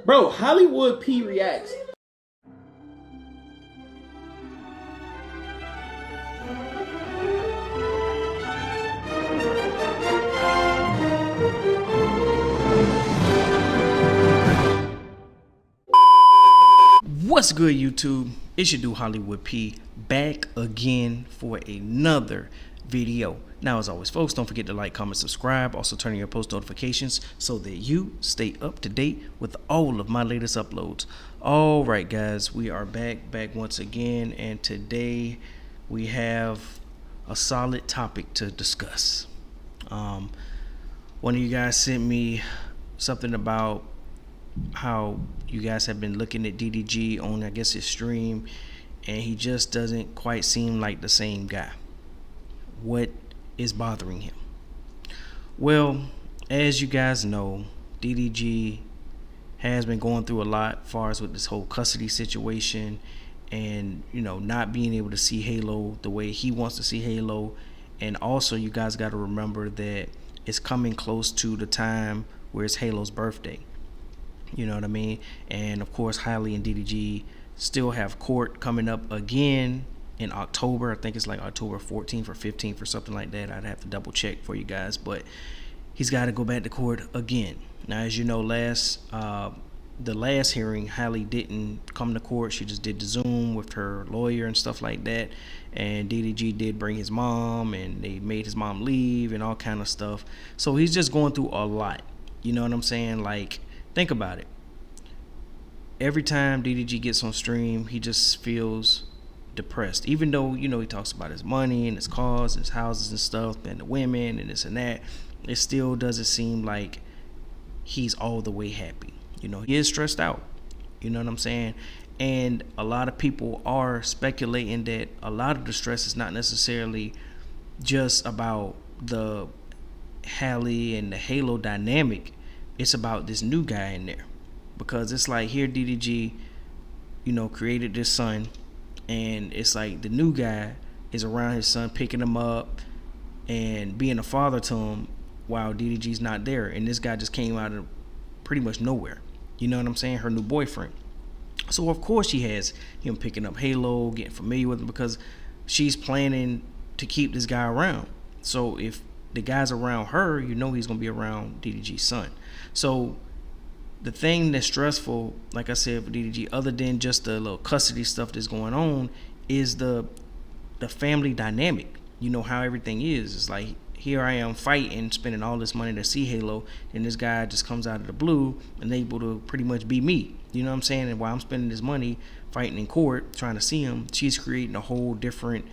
Bro, Hollywood P reacts. What's good, YouTube? It's your dude Hollywood P back again for another video. Now, as always, folks, don't forget to like, comment, subscribe. Also, turn on your post notifications so that you stay up to date with all of my latest uploads. All right, guys, we are back once again, and today we have a solid topic to discuss. One of you guys sent me something about how you guys have been looking at DDG on, I guess, his stream, and he just doesn't quite seem like the same guy. What is bothering him? Well, as you guys know, DDG has been going through a lot as far as with this whole custody situation, and not being able to see Halo the way he wants to see Halo. And also, you guys got to remember that it's coming close to the time where it's Halo's birthday. You know what I mean? And of course, Hailey and DDG still have court coming up again in October. I think it's like October 14th or 15th or something like that. I'd have to double check for you guys, but he's got to go back to court again. Now, as you know, the last hearing, Hailey didn't come to court. She just did the Zoom with her lawyer and stuff like that. And DDG did bring his mom, and they made his mom leave and all kind of stuff. So he's just going through a lot. You know what I'm saying? Like, think about it. Every time DDG gets on stream, he just feels depressed. Even though, he talks about his money and his cars and his houses and stuff and the women and this and that, it still doesn't seem like he's all the way happy. He is stressed out. You know what I'm saying? And a lot of people are speculating that a lot of the stress is not necessarily just about the Hailey and the Halo dynamic. It's about this new guy in there, because it's like here DDG, created this son, and it's like the new guy is around his son, picking him up and being a father to him while DDG's not there. And this guy just came out of pretty much nowhere. You know what I'm saying? Her new boyfriend. So of course she has him picking up Halo, getting familiar with him, because she's planning to keep this guy around. So if the guy's around her, he's gonna be around DDG's son. So the thing that's stressful, like I said, for DDG, other than just the little custody stuff that's going on, is the family dynamic. How everything is. It's like, here I am fighting, spending all this money to see Halo, and this guy just comes out of the blue and able to pretty much be me. You know what I'm saying? And while I'm spending this money fighting in court, trying to see him, she's creating a whole different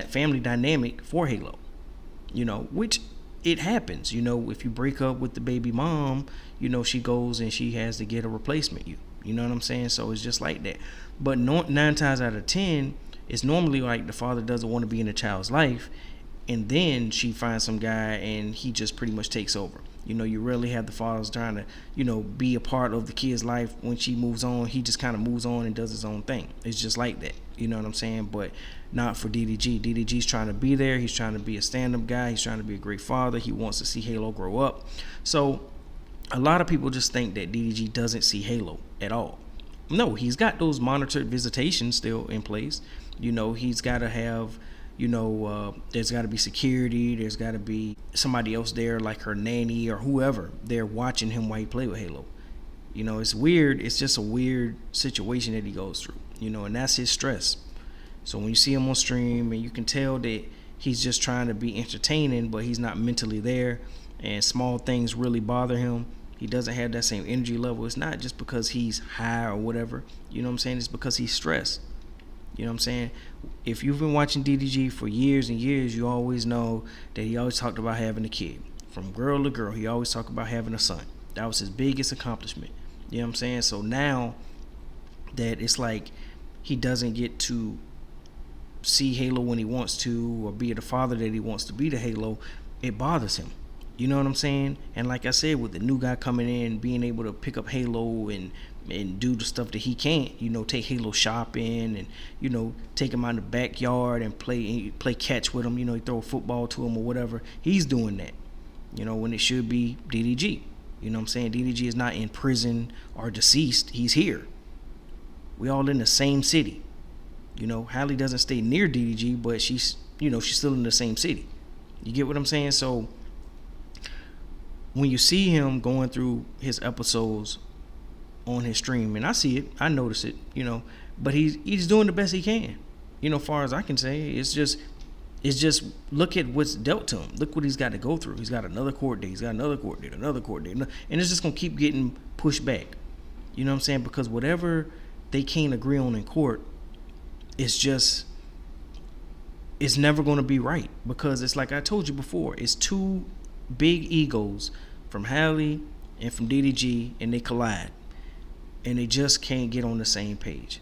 family dynamic for Halo. Which it happens. If you break up with the baby mom, she goes and she has to get a replacement. You know what I'm saying? So it's just like that. But 9 times out of 10, it's normally like the father doesn't want to be in the child's life, and then she finds some guy and he just pretty much takes over. You rarely have the fathers trying to, be a part of the kid's life. When she moves on, he just kind of moves on and does his own thing. It's just like that. You know what I'm saying? But not for DDG. DDG's trying to be there. He's trying to be a stand-up guy. He's trying to be a great father. He wants to see Halo grow up. So a lot of people just think that DDG doesn't see Halo at all. No, he's got those monitored visitations still in place. He's got to have, there's got to be security. There's got to be somebody else there, like her nanny or whoever, there watching him while he play with Halo. It's weird. It's just a weird situation that he goes through, and that's his stress. So when you see him on stream, and you can tell that he's just trying to be entertaining, but he's not mentally there, and small things really bother him. He doesn't have that same energy level. It's not just because he's high or whatever. You know what I'm saying? It's because he's stressed. You know what I'm saying? If you've been watching DDG for years and years, you always know that he always talked about having a kid. From girl to girl, he always talked about having a son. That was his biggest accomplishment. You know what I'm saying? So now that it's like he doesn't get to see Halo when he wants to, or be the father that he wants to be to Halo, it bothers him. You know what I'm saying? And like I said, with the new guy coming in, being able to pick up Halo and do the stuff that he can't, take Halo shopping and, take him out in the backyard and play catch with him, he throw a football to him or whatever. He's doing that, when it should be DDG. You know what I'm saying? DDG is not in prison or deceased. He's here. We all in the same city. You know, Hallie doesn't stay near DDG, but she's still in the same city. You get what I'm saying? So when you see him going through his episodes on his stream, and I see it, I notice it, but he's doing the best he can. Far as I can say, it's just look at what's dealt to him. Look what he's got to go through. He's got another court date. He's got another court date, another court date, and it's just gonna keep getting pushed back. You know what I'm saying? Because whatever they can't agree on in court, it's never gonna be right. Because it's like I told you before, it's two big egos from Hallie and from DDG, and they collide, and they just can't get on the same page.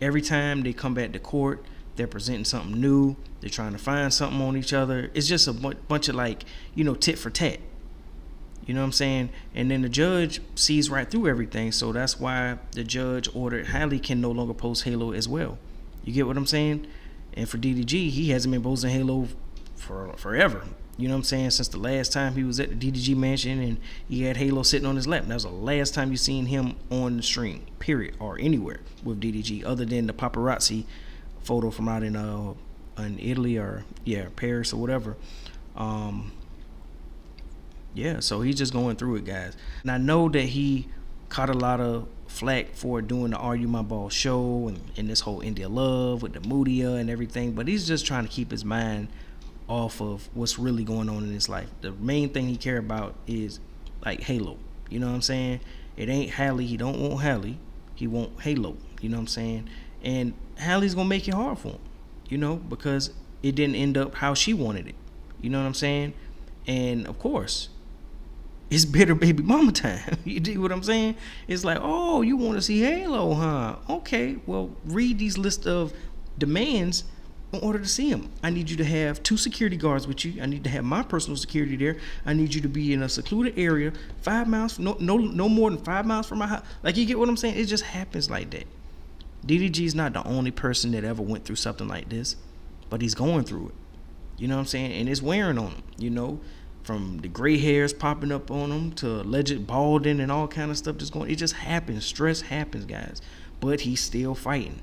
Every time they come back to court, they're presenting something new. They're trying to find something on each other. It's just a bunch of tit for tat. You know what I'm saying? And then the judge sees right through everything. So that's why the judge ordered Hallie can no longer post Halo as well. You get what I'm saying? And for DDG, he hasn't been posting Halo for forever. You know what I'm saying? Since the last time he was at the DDG mansion and he had Halo sitting on his lap. That was the last time you seen him on the stream, period, or anywhere with DDG, other than the paparazzi photo from out in Italy or Paris or whatever. So he's just going through it, guys. And I know that he caught a lot of flack for doing the Are You My Boss show and this whole India Love with the Moodia and everything, but he's just trying to keep his mind off of what's really going on in his life. The main thing he care about is like Halo. You know what I'm saying? It ain't Hallie. He don't want Hallie. He want Halo. You know what I'm saying? And Hallie's gonna make it hard for him, because it didn't end up how she wanted it. You know what I'm saying? And of course, it's bitter baby mama time. You dig what I'm saying? It's like, oh, you want to see Halo, huh? Okay, well, read these list of demands in order to see him. I need you to have 2 security guards with you. I need to have my personal security there. I need you to be in a secluded area, 5 miles, no more than 5 miles from my house. Like, you get what I'm saying? It just happens like that. DDG is not the only person that ever went through something like this, but he's going through it. You know what I'm saying? And it's wearing on him, from the gray hairs popping up on him to alleged balding and all kind of stuff just going. It just happens. Stress happens, guys. But he's still fighting.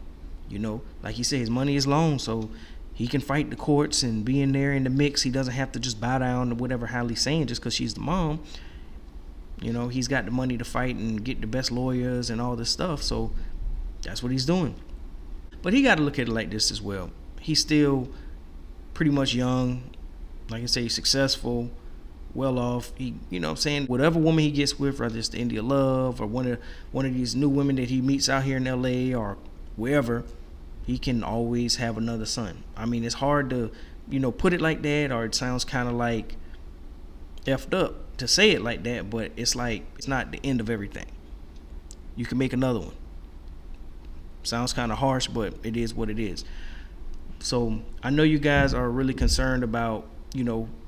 Like he said, his money is long, so he can fight the courts and be in there in the mix. He doesn't have to just bow down to whatever Hallie's saying just because she's the mom. He's got the money to fight and get the best lawyers and all this stuff, so that's what he's doing. But he got to look at it like this as well. He's still pretty much young, like I say, successful, well off. He, what I'm saying, whatever woman he gets with, whether it's the India Love or one of these new women that he meets out here in LA or wherever, he can always have another son. I mean, it's hard to, put it like that, or it sounds kind of like effed up to say it like that, but it's like, it's not the end of everything. You can make another one. Sounds kind of harsh, but it is what it is. So I know you guys are really concerned about,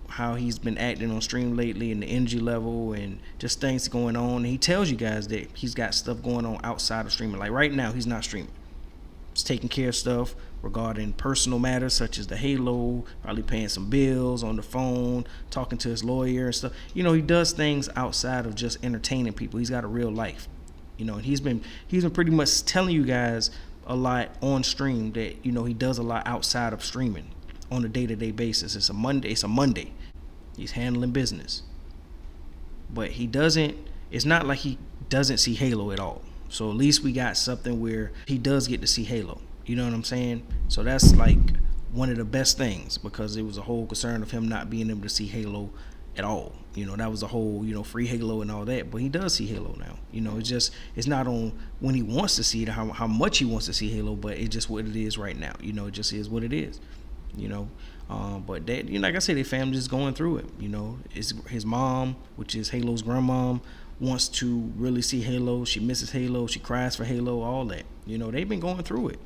how he's been acting on stream lately and the energy level and just things going on. And he tells you guys that he's got stuff going on outside of streaming. Like right now, he's not streaming. He's taking care of stuff regarding personal matters such as the Halo, probably paying some bills on the phone, talking to his lawyer and stuff. He does things outside of just entertaining people. He's got a real life. And he's been pretty much telling you guys a lot on stream that, he does a lot outside of streaming on a day-to-day basis. It's a Monday. He's handling business. But it's not like he doesn't see Halo at all. So at least we got something where he does get to see Halo. You know what I'm saying? So that's like one of the best things, because it was a whole concern of him not being able to see Halo at all. That was a whole, free Halo and all that. But he does see Halo now. It's not on when he wants to see it, how much he wants to see Halo, but it's just what it is right now. It just is what it is. But that, like I said, their family is going through it. His mom, which is Halo's grandmom, wants to really see Halo. She misses Halo. She cries for Halo. All that. They've been going through it.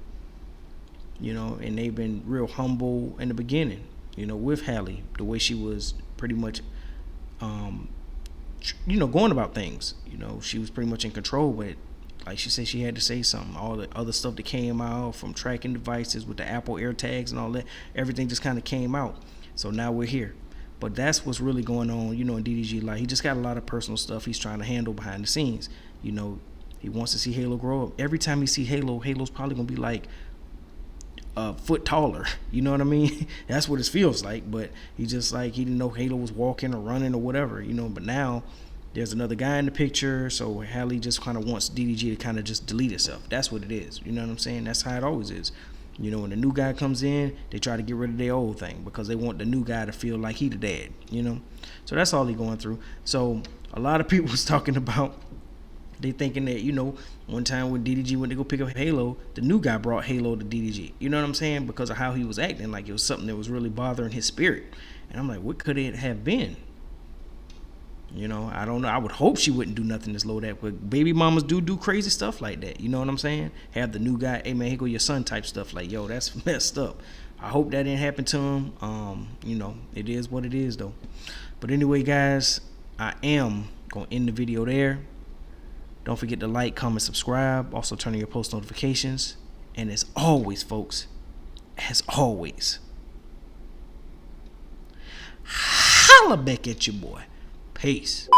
And they've been real humble in the beginning. With Hallie, the way she was pretty much, going about things. She was pretty much in control, but like she said, she had to say something. All the other stuff that came out from tracking devices with the Apple AirTags and all that, everything just kind of came out. So now we're here. But that's what's really going on, you know, in DDG. Like, he just got a lot of personal stuff he's trying to handle behind the scenes. You know, he wants to see Halo grow up. Every time he see Halo, Halo's probably gonna be like a foot taller. You know what I mean? That's what it feels like. But he just like, he didn't know Halo was walking or running or whatever, you know. But now there's another guy in the picture, so Hallie just kind of wants DDG to kind of just delete itself. That's what it is. You know what I'm saying? That's how it always is. You know, when the new guy comes in, they try to get rid of their old thing because they want the new guy to feel like he the dad, you know? So that's all he going through. So a lot of people was talking about, they thinking that, you know, one time when DDG went to go pick up Halo, the new guy brought Halo to DDG. You know what I'm saying? Because of how he was acting, like it was something that was really bothering his spirit. And I'm like, what could it have been? You know, I don't know. I would hope she wouldn't do nothing as low that, but baby mamas do crazy stuff like that. You know what I'm saying? Have the new guy, hey man, here go your son type stuff. Like, yo, that's messed up. I hope that didn't happen to him. You know, it is what it is though. But anyway, guys, I am gonna end the video there. Don't forget to like, comment, subscribe. Also turn on your post notifications. And as always, folks, as always, holla back at your boy. Peace.